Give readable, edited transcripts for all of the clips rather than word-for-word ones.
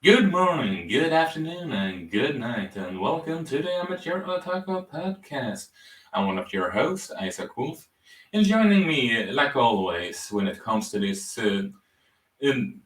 Good morning, good afternoon, and good night, and welcome to the Amateur Otaku Podcast. I'm one of your hosts, Isak Wolff, and joining me, like always, when it comes to this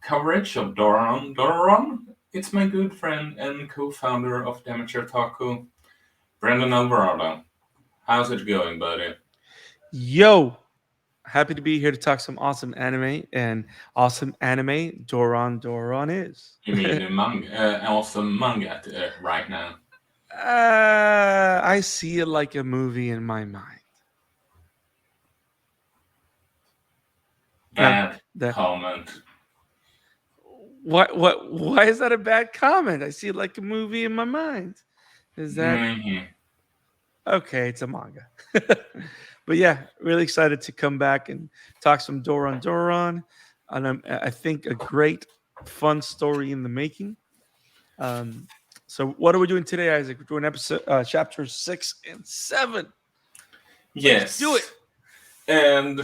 coverage of Doron Dororon, it's my good friend and co-founder of the Amateur Otaku, Brendan Alvarado. How's it going, buddy? Yo, happy to be here to talk some awesome anime and awesome anime. Doron Dororon is. You mean awesome manga right now? I see it like a movie in my mind. That Bad that comment. why is that a bad comment? I see it like a movie in my mind. Is that Mhm. okay? It's a manga. But yeah, really excited to come back and talk some Doron Dororon. And I think a great fun story in the making. Um, so what are we doing today, Isaac? We're doing episode chapter 6 and 7. Let's do it. Yes, and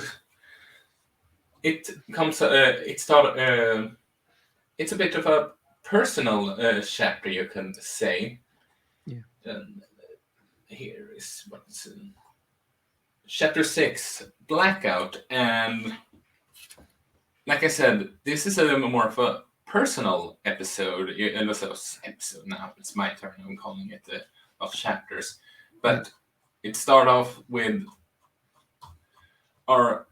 it comes. It started. It's a bit of a personal chapter, you can say. Yeah. And here is what's in chapter 6, Blackout, and like I said, this is a more of a personal episode. And this episode now. It's my turn. I'm calling it of chapters, Yeah. but it start off with our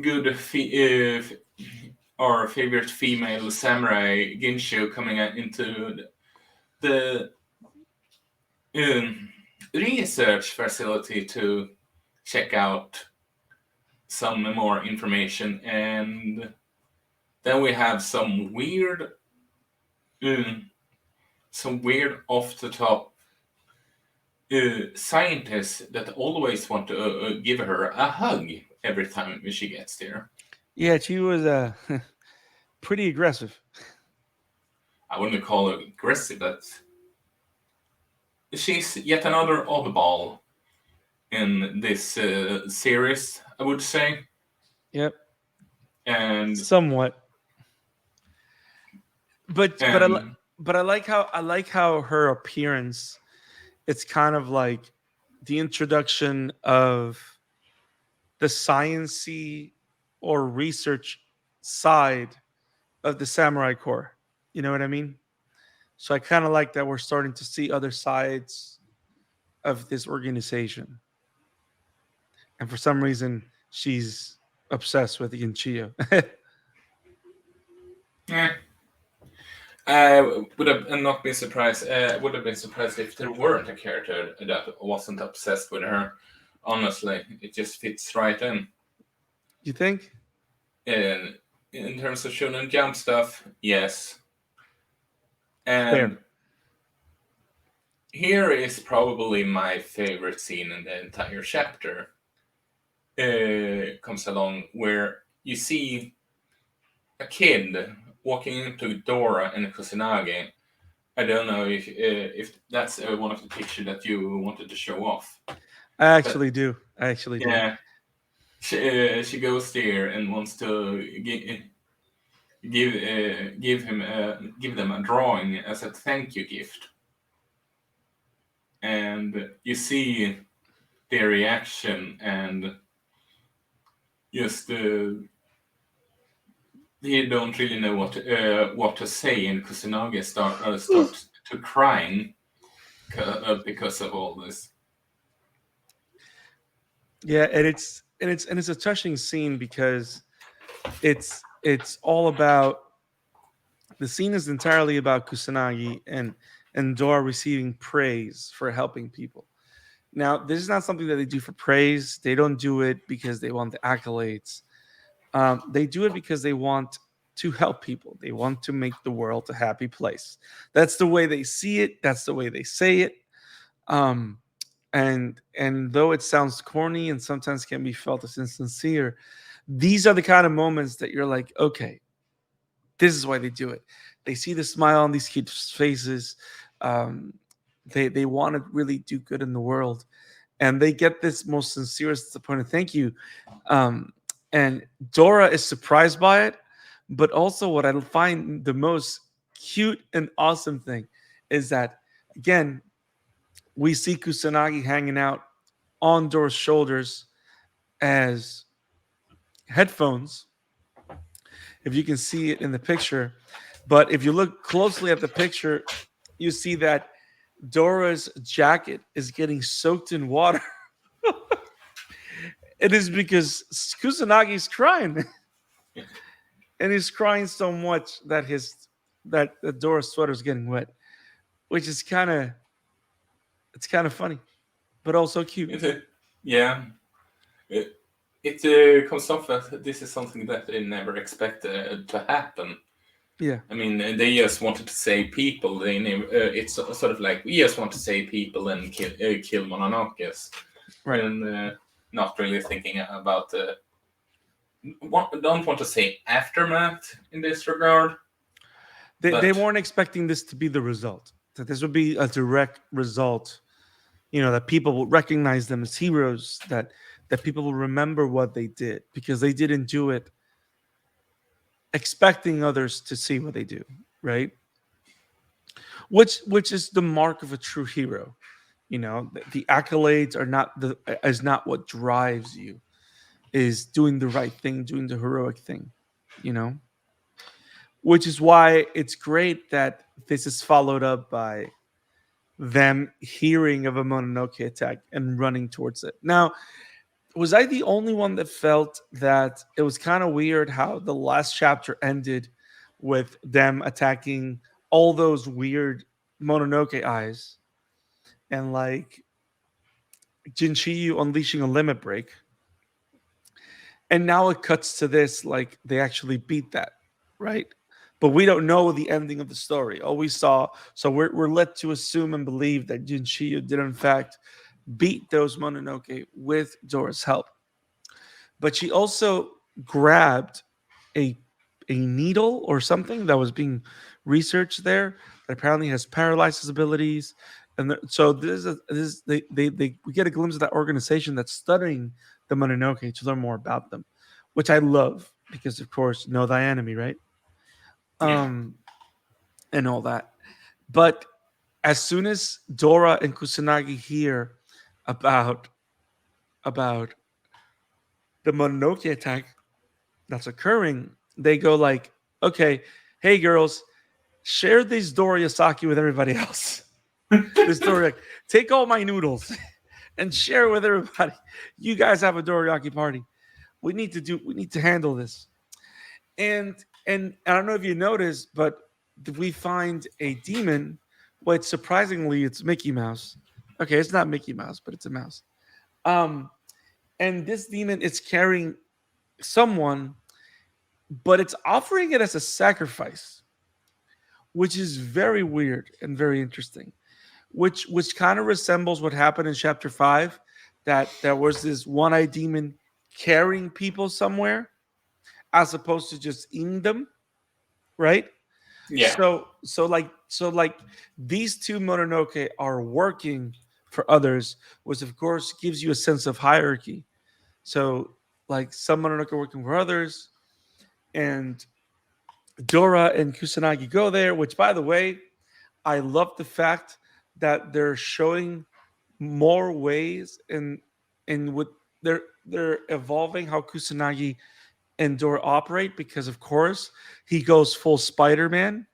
good our favorite female samurai Ginshu coming into the um, research facility to check out some more information, and then we have um, some weird off the top scientists that always want to give her a hug every time she gets there. Yeah, she was pretty aggressive. I wouldn't call her aggressive, but she's yet another oddball in this series, I would say. Yep. And Somewhat. But but I li- and but I like how her appearance, it's kind of like the introduction of the sciency or research side of the samurai corps. You know what I mean? So I kind of like that we're starting to see other sides of this organization. And for some reason, she's obsessed with Yinchio. eh, I would have not been surprised. Would have been surprised if there weren't a character that wasn't obsessed with her. Honestly, it just fits right in. You think? And in terms of Shonen Jump stuff, yes. Fair. And here is probably my favorite scene in the entire chapter. Comes along where you see a kid walking into Dora and Kusanagi. I don't know if that's one of the pictures that you wanted to show off, I but actually do. I actually do. yeah, she goes there and wants to give them a drawing as a thank you gift, and you see their reaction, and just they don't really know what to say, and Kusanagi starts to crying because of all this. Yeah, and it's a touching scene because it's all about the scene is entirely about Kusanagi and Dora receiving praise for helping people. Now, this is not something that they do for praise. They don't do it because they want the accolades. They do it because they want to help people. They want to make the world a happy place. That's the way they see it. That's the way they say it. Um, and though it sounds corny and sometimes can be felt as insincere, these are the kind of moments that you're like, okay, this is why they do it. They see the smile on these kids' faces. Um, they want to really do good in the world, and they get this most sincerest disappointed thank you. Um, and Dora is surprised by it, but also what I find the most cute and awesome thing is that, again, we see Kusanagi hanging out on Dora's shoulders as headphones, if you can see it in the picture. But if you look closely at the picture, you see that Dora's jacket is getting soaked in water. It is because Kusanagi's crying. And he's crying so much that that Dora's sweater is getting wet, which is kind of funny, but also cute. Yeah. It, it comes off that this is something that they never expected to happen. Yeah. I mean, they just wanted to save people. They never, it's sort of like we just want to save people and kill Mononokes, Right. and not really thinking about the. Don't want to say aftermath in this regard. They weren't expecting this to be the result. That this would be a direct result. That people will recognize them as heroes. That people will remember what they did because they didn't do it expecting others to see what they do, right? Which is the mark of a true hero. The accolades is not what drives you. Is doing the right thing, doing the heroic thing, which is why it's great that this is followed up by them hearing of a Mononoke attack and running towards it. Now, was I the only one that felt that it was kind of weird how the last chapter ended with them attacking all those weird Mononoke eyes and like Jinchiyu unleashing a limit break? And now it cuts to this, like they actually beat that, right? But we don't know the ending of the story. All we saw, so we're led to assume and believe that Jinchiyu did in fact beat those Mononoke with Dora's help. But she also grabbed a needle or something that was being researched there that apparently has paralysis abilities. And so we get a glimpse of that organization that's studying the Mononoke to learn more about them, which I love because, of course, know thy enemy, right? Yeah. And all that. But as soon as Dora and Kusanagi hear about the Mononoke attack that's occurring, they go like, okay, hey girls, share this dorayasaki with everybody else. This story, like, take all my noodles and share with everybody. You guys have a dorayaki party. We need to handle this. And I don't know if you noticed, but we find a demon. Which surprisingly, it's Mickey Mouse. Okay, it's not Mickey Mouse, but it's a mouse. And this demon is carrying someone, but it's offering it as a sacrifice, which is very weird and very interesting. Which kind of resembles what happened in chapter 5, that there was this one-eyed demon carrying people somewhere as opposed to just eating them, right? Yeah. So like these two Mononoke are working for others, which of course gives you a sense of hierarchy. So like some Mononoke are working for others, and Dora and Kusanagi go there, which by the way, I love the fact that they're showing more ways in what they're evolving how Kusanagi and Dora operate, because of course he goes full Spider-Man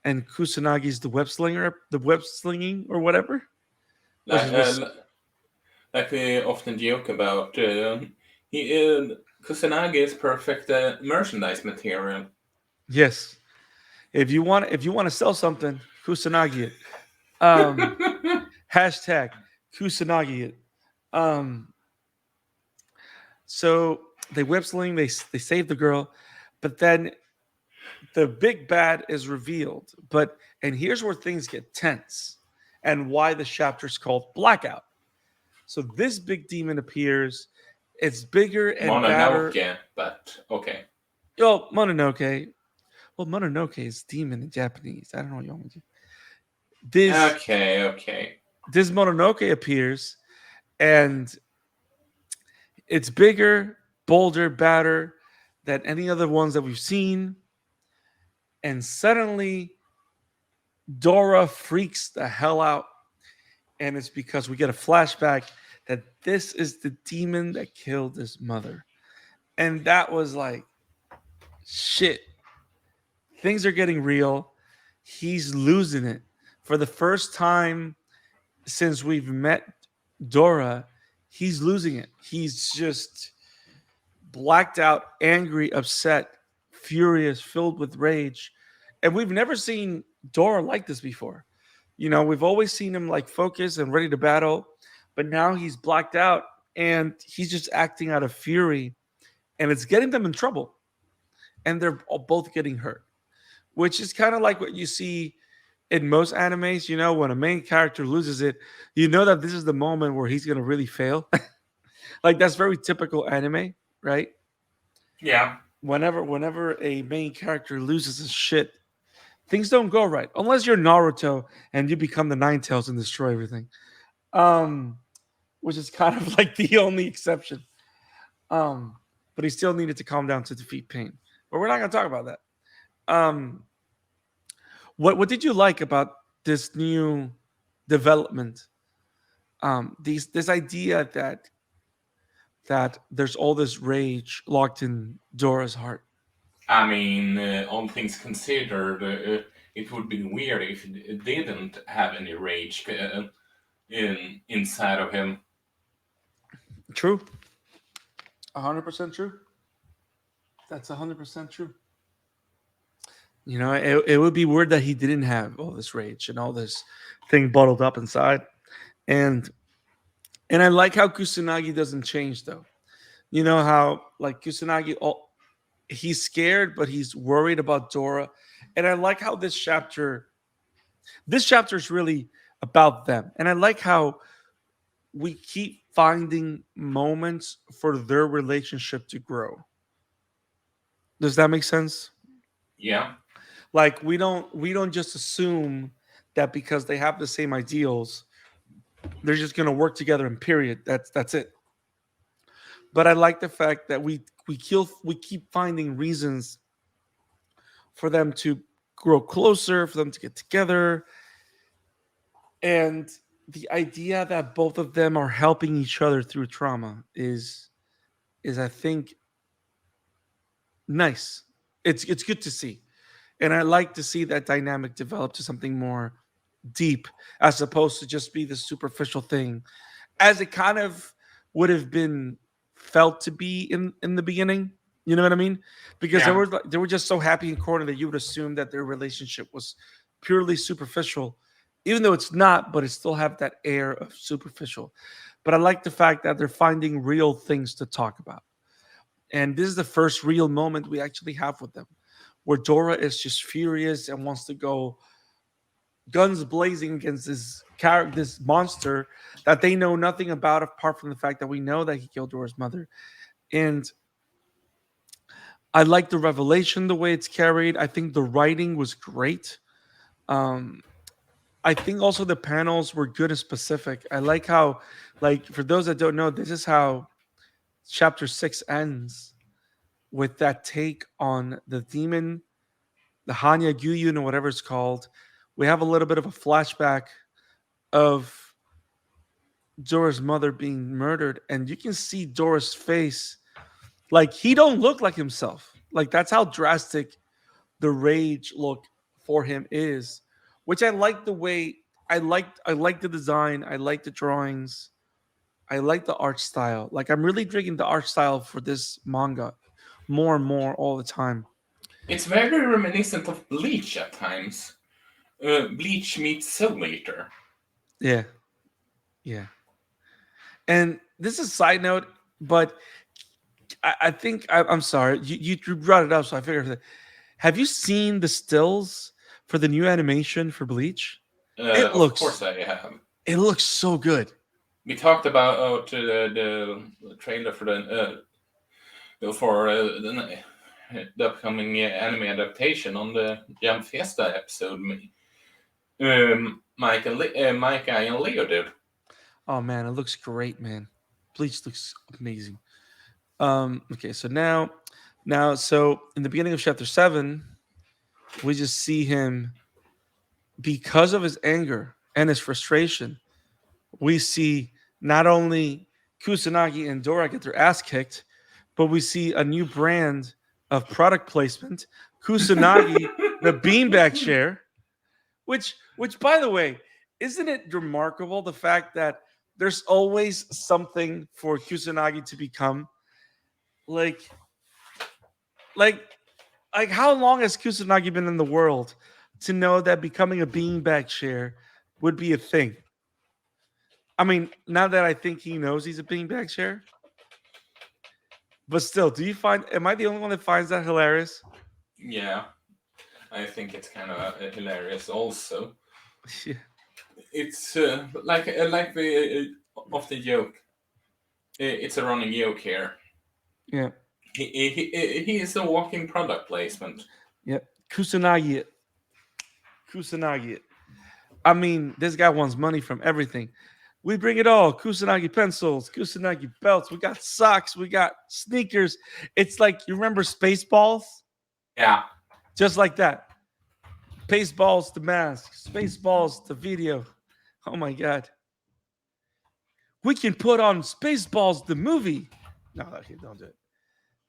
and Kusanagi's the web slinging or whatever. Which Like, was like we often joke about, Kusanagi is perfect merchandise material. yes. If you want to sell something, Kusanagi it. Hashtag Kusanagi it. So they web sling, they save the girl, but then the big bad is revealed. And here's where things get tense and why the chapter is called Blackout. So this big demon appears. It's bigger and badder. Mononoke, but okay. Oh, Mononoke. Well, Mononoke is demon in Japanese. I don't know what you want me to. Okay. This Mononoke appears, and it's bigger, bolder, badder than any other ones that we've seen. And suddenly Dora freaks the hell out, and it's because we get a flashback that this is the demon that killed his mother. And that was like, shit, things are getting real. He's losing it. For the first time since we've met Dora, he's losing it. He's just blacked out, angry, upset, furious, filled with rage. And we've never seen Dora like this before. You know, we've always seen him like focused and ready to battle, but now he's blacked out and he's just acting out of fury, and it's getting them in trouble. And they're both getting hurt, which is kind of like what you see in most animes. You know, when a main character loses it, you know that this is the moment where he's going to really fail. Like that's very typical anime, right? Yeah. Whenever a main character loses his shit, things don't go right. Unless you're Naruto and you become the Nine Tails and destroy everything. Um, which is kind of like the only exception. Um, but he still needed to calm down to defeat pain. But we're not gonna talk about that. Um, what did you like about this new development? This idea that there's all this rage locked in Dora's heart. I mean, all things considered, it would be weird if it didn't have any rage inside of him. True, 100% true. That's 100% true. You know, it would be weird that he didn't have all this rage and all this thing bottled up inside. And and I like how Kusanagi doesn't change though. You know how like Kusanagi, he's scared, but he's worried about Dora. And I like how this chapter is really about them. And I like how we keep finding moments for their relationship to grow. Does that make sense? Yeah. Like we don't just assume that because they have the same ideals, they're just going to work together and period. That's it. But I like the fact that we keep finding reasons for them to grow closer, for them to get together, and the idea that both of them are helping each other through trauma is I think nice. It's good to see. And I like to see that dynamic develop to something more deep as opposed to just be the superficial thing as it kind of would have been felt to be in the beginning. You know what I mean? Because Yeah. they were just so happy in corner that you would assume that their relationship was purely superficial, even though it's not. But it still have that air of superficial. But I like the fact that they're finding real things to talk about, and this is the first real moment we actually have with them, where Dora is just furious and wants to go guns blazing against this character, this monster that they know nothing about, apart from the fact that we know that he killed Dora's mother. And I like the revelation, the way it's carried. I think the writing was great. Um, I think also the panels were good and specific. I like how, like, for those that don't know, this is how chapter 6 ends, with that take on the demon, the Hanya Gyuyun, or whatever it's called. We have a little bit of a flashback of Dora's mother being murdered, and you can see Dora's face. Like he don't look like himself. Like that's how drastic the rage look for him is. Which I like the way I like the design, I like the drawings, I like the art style. Like I'm really digging the art style for this manga more and more all the time. It's very reminiscent of Bleach at times. Bleach meets Soul Eater. Yeah, yeah. And this is a side note, but I think I'm sorry you brought it up, so I figured that. Have you seen the stills for the new animation for Bleach? It Of course looks I have. it looks so good. We talked about the trailer for the upcoming anime adaptation on the Jam Fiesta episode. Mike, I, and Leo did. Oh man, it looks great, man. Bleach looks amazing. Okay, so now so in the beginning of chapter 7, we just see him because of his anger and his frustration, we see not only Kusanagi and Dora get their ass kicked, but we see a new brand of product placement. Kusanagi, the beanbag chair, which by the way, isn't it remarkable the fact that there's always something for Kusanagi to become? Like like like how long has Kusanagi been in the world to know that becoming a beanbag chair would be a thing? I mean, now that I think he knows he's a beanbag chair, but still, do you find? Am I the only one that finds that hilarious? Yeah, I think it's kind of hilarious. Also, Yeah, it's like the of the joke. It's a running joke here. yeah, He is a walking product placement. yeah. Kusanagi, Kusanagi. I mean, this guy wants money from everything. We bring it all. Kusanagi pencils, Kusanagi belts. We got socks. We got sneakers. It's like you remember Spaceballs, Yeah, just like that. Spaceballs to mask, Spaceballs to video. Oh my god. We can put on Spaceballs the movie. No, okay, don't do it.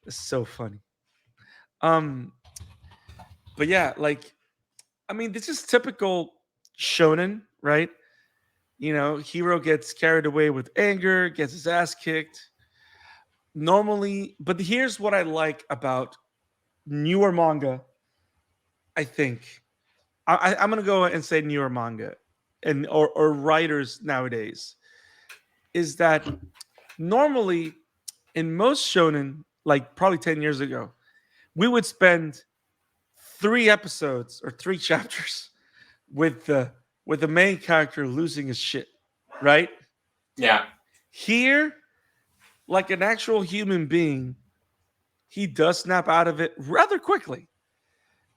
It's so funny. Um, but yeah, like I mean, this is typical shonen, right? You know, hero gets carried away with anger, gets his ass kicked. Normally, but here's what I like about newer manga. I think I'm gonna go and say newer manga and or writers nowadays is that normally in most shonen, like probably 10 years ago, we would spend 3 episodes or 3 chapters with the main character losing his shit, right? yeah, Here, like an actual human being, he does snap out of it rather quickly.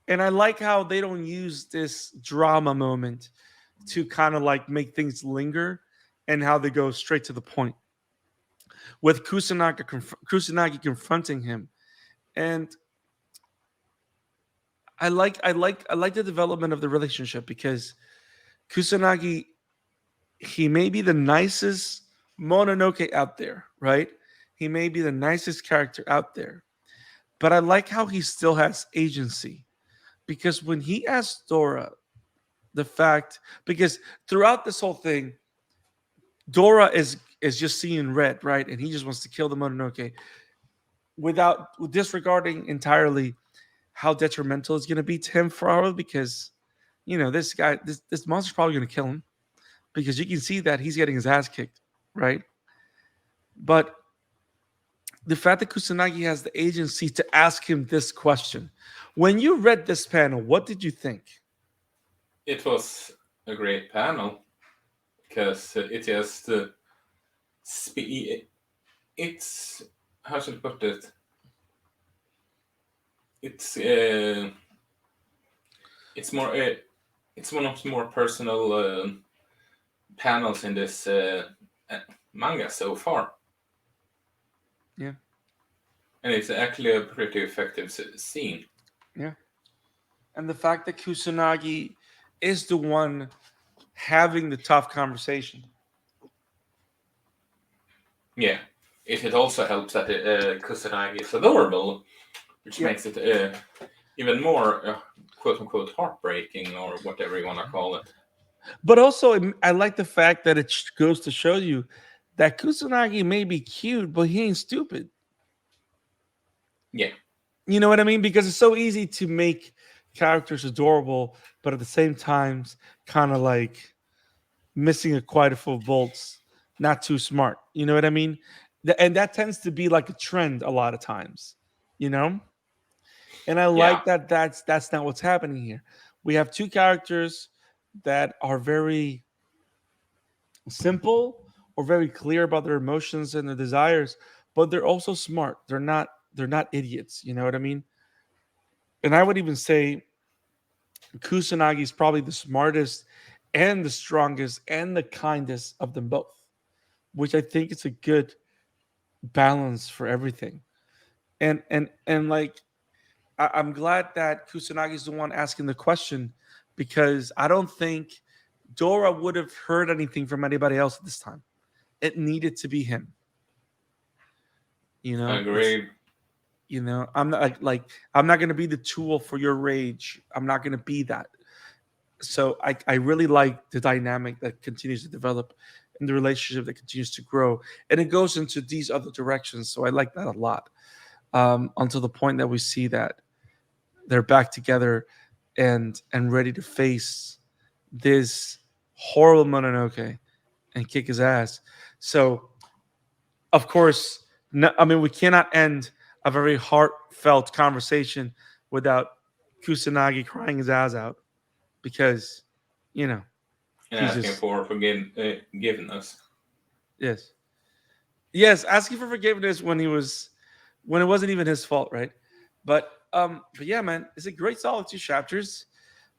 And I like how they don't use this drama moment to kind of like make things linger and how they go straight to the point. With Kusanagi confronting him. And I like the development of the relationship because Kusanagi, he may be the nicest Mononoke out there, right? He may be the nicest character out there, but I like how he still has agency because when he asked Dora the fact, because throughout this whole thing, Dora is just seeing red, right? And he just wants to kill the Mononoke without disregarding entirely how detrimental it's going to be to him forever because this guy this monster's probably going to kill him because you can see that he's getting his ass kicked, right? But the fact that Kusanagi has the agency to ask him this question, when you read this panel, what did you think? it was a great panel because it just it's how should I put it? It's it's more it's one of the more personal panels in this manga so far. Yeah. And it's actually a pretty effective scene. Yeah. And the fact that Kusanagi is the one having the tough conversation. Yeah. It also helps that Kusanagi is adorable, which makes it even more quote unquote heartbreaking or whatever you want to call it. But also, I like the fact that it goes to show you that Kusanagi may be cute, but he ain't stupid. Yeah. You know what I mean? Because it's so easy to make characters adorable, but at the same time, kind of like missing a quite a full bolts, not too smart. You know what I mean? And that tends to be like a trend a lot of times, you know? And I like that that's not what's happening here. We have two characters that are very simple or very clear about their emotions and their desires, but they're also smart. They're not idiots, you know what I mean? And I would even say Kusanagi is probably the smartest and the strongest and the kindest of them both, which I think is a good balance for everything. And like I'm glad that Kusanagi is the one asking the question because I don't think Dora would have heard anything from anybody else at this time. It needed to be him. You know, Agreed. I'm not I'm not gonna be the tool for your rage. I'm not gonna be that. So I really like the dynamic that continues to develop and the relationship that continues to grow. And it goes into these other directions. So I like that a lot. Until the point that we see that they're back together and ready to face this horrible Mononoke and kick his ass. So of course, no, I mean we cannot end a very heartfelt conversation without Kusanagi crying his ass out because you know And he's asking just for forgiveness. yes asking for forgiveness when it wasn't even his fault, right? But yeah, man, it's a great solid 2 chapters.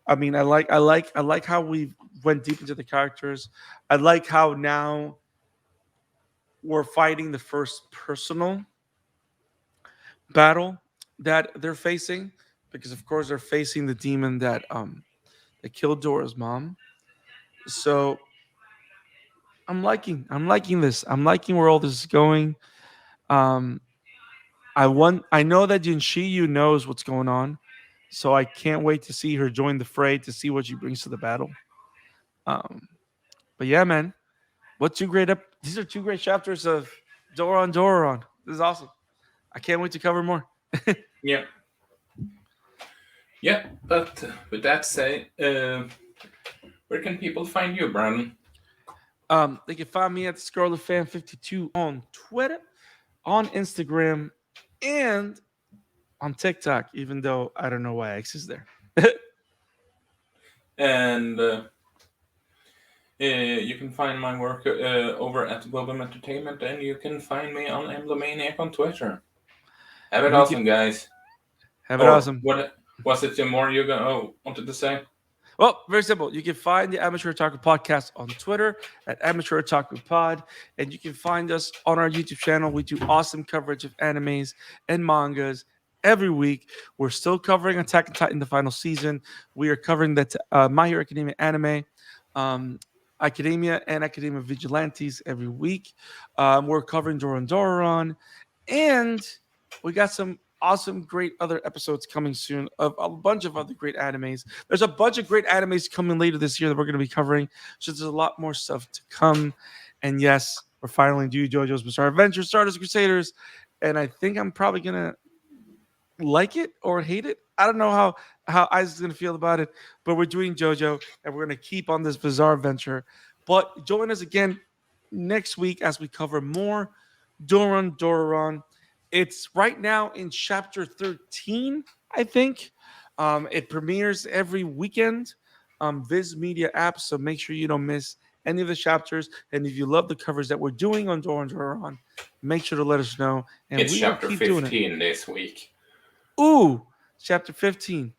I mean, I like how we went deep into the characters. I like how now we're fighting the first personal battle that they're facing because of course they're facing the demon that killed Dora's mom. So I'm liking this. I'm liking where all this is going. Um I know that Jinshiyu knows what's going on. So I can't wait to see her join the fray to see what she brings to the battle. Um but yeah, man. These are 2 great chapters of Doron Dororon. This is awesome. I can't wait to cover more. Yeah. Yeah, but with that said, where can people find you, Brandon? They can find me at ScarletFan52 on Twitter, on Instagram, and on TikTok, even though I don't know why X is there. And you can find my work over at Webum Entertainment, and you can find me on Emblemaniac on Twitter. Have it We awesome, can guys. have it Or awesome. what was it more you wanted to say? Well, very simple. You can find the Amateur Otaku Podcast on Twitter at Amateur Otaku Pod, and you can find us on our YouTube channel. We do awesome coverage of animes and mangas every week. We're still covering Attack on Titan, the final season. We are covering the My Hero Academia anime, um, Academia, and Academia Vigilantes every week. We're covering Doron Dororon, and we got some awesome, great other episodes coming soon of a bunch of other great animes. There's a bunch of great animes coming later this year that we're going to be covering. So there's a lot more stuff to come. And yes, we're finally due JoJo's Bizarre Adventure, Stardust Crusaders. And I think I'm probably going to like it or hate it. I don't know how Isaac's going to feel about it, but we're doing JoJo and we're going to keep on this bizarre adventure. But join us again next week as we cover more Doron Dororon. It's right now in chapter 13, I think. It premieres every weekend. Viz Media app, so make sure you don't miss any of the chapters. And if you love the covers that we're doing on Doron Dororon, make sure to let us know, and It's we will chapter keep doing it. 15 this week. Ooh, chapter 15.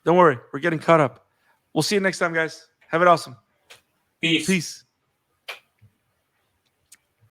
Don't worry, we're getting caught up. We'll see you next time, guys. Have it awesome. Peace. Peace.